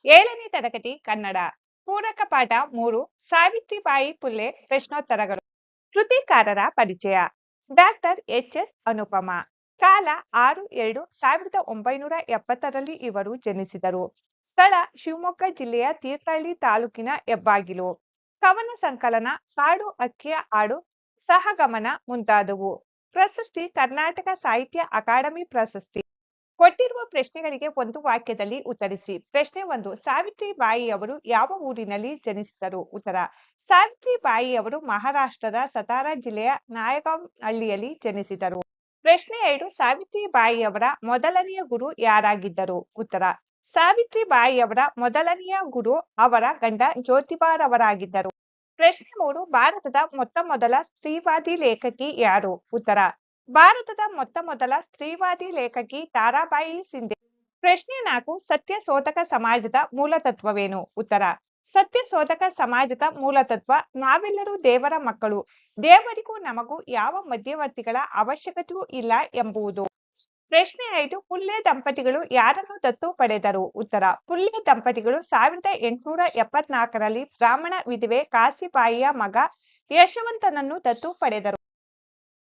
7ನೇ ತರಗತಿ ಕನ್ನಡ ಪೂರಕ ಪಾಠ 3 ಸಾವಿತ್ರಿಬಾಯಿ ಪುಲೆ ಪ್ರಶ್ನೋತ್ತರಗಳು. ಕೃತಿಕಾರರ ಪರಿಚಯ. ಡಾಕ್ಟರ್ ಎಚ್.ಎಸ್. ಅನುಪಮ. ಕಾಲ 6-2-1970 ಇವರು ಜನಿಸಿದರು. ಸ್ಥಳ ಶಿವಮೊಗ್ಗ ಜಿಲ್ಲೆಯ ತೀರ್ಥಹಳ್ಳಿ ತಾಲೂಕಿನ ಹೆಬ್ಬಾಗಿಲು. ಕವನ ಸಂಕಲನ ಕಾಡು ಅಕ್ಕಿಯ ಹಾಡು, ಸಹಗಮನ ಮುಂತಾದವು. ಪ್ರಶಸ್ತಿ ಕರ್ನಾಟಕ ಸಾಹಿತ್ಯ ಅಕಾಡೆಮಿ ಪ್ರಶಸ್ತಿ. ಕೊಟ್ಟಿರುವ ಪ್ರಶ್ನೆಗಳಿಗೆ ಒಂದು ವಾಕ್ಯದಲ್ಲಿ ಉತ್ತರಿಸಿ. ಪ್ರಶ್ನೆ 1. ಸಾವಿತ್ರಿಬಾಯಿಯವರು ಯಾವ ಊರಿನಲ್ಲಿ ಜನಿಸಿದರು? ಉತ್ತರ: ಸಾವಿತ್ರಿಬಾಯಿಯವರು ಮಹಾರಾಷ್ಟ್ರದ ಸತಾರಾ ಜಿಲ್ಲೆಯ ನಾಯಗಾಂವ್ ಹಳ್ಳಿಯಲ್ಲಿ ಜನಿಸಿದರು. ಪ್ರಶ್ನೆ 2. ಸಾವಿತ್ರಿಬಾಯಿಯವರ ಮೊದಲನೆಯ ಗುರು ಯಾರಾಗಿದ್ದರು? ಉತ್ತರ: ಸಾವಿತ್ರಿಬಾಯಿಯವರ ಮೊದಲನೆಯ ಗುರು ಅವರ ಗಂಡ ಜ್ಯೋತಿಬಾರವರಾಗಿದ್ದರು. ಪ್ರಶ್ನೆ 3. ಭಾರತದ ಮೊತ್ತಮೊದಲ ಸ್ತ್ರೀವಾದಿ ಲೇಖಕಿ ಯಾರು? ಉತ್ತರ: ಭಾರತದ ಮೊತ್ತಮೊದಲ ಸ್ತ್ರೀವಾದಿ ಲೇಖಕಿ ತಾರಾಬಾಯಿ ಶಿಂದೆ. ಪ್ರಶ್ನೆ 4. ಸತ್ಯಶೋಧಕ ಸಮಾಜದ ಮೂಲತತ್ವವೇನು? ಉತ್ತರ: ಸತ್ಯಶೋಧಕ ಸಮಾಜದ ಮೂಲತತ್ವ ನಾವೆಲ್ಲರೂ ದೇವರ ಮಕ್ಕಳು, ದೇವರಿಗೂ ನಮಗೂ ಯಾವ ಮಧ್ಯವರ್ತಿಗಳ ಅವಶ್ಯಕತೆಯೂ ಇಲ್ಲ ಎಂಬುದು. ಪ್ರಶ್ನೆ 5. ಪುಲ್ಲೆ ದಂಪತಿಗಳು ಯಾರನ್ನು ದತ್ತು ಪಡೆದರು? ಉತ್ತರ: ಪುಲ್ಲೆ ದಂಪತಿಗಳು 1874ರಲ್ಲಿ ಬ್ರಾಹ್ಮಣ ವಿಧವೆ ಕಾಶೀಬಾಯಿಯ ಮಗ ಯಶವಂತನನ್ನು ದತ್ತು ಪಡೆದರು.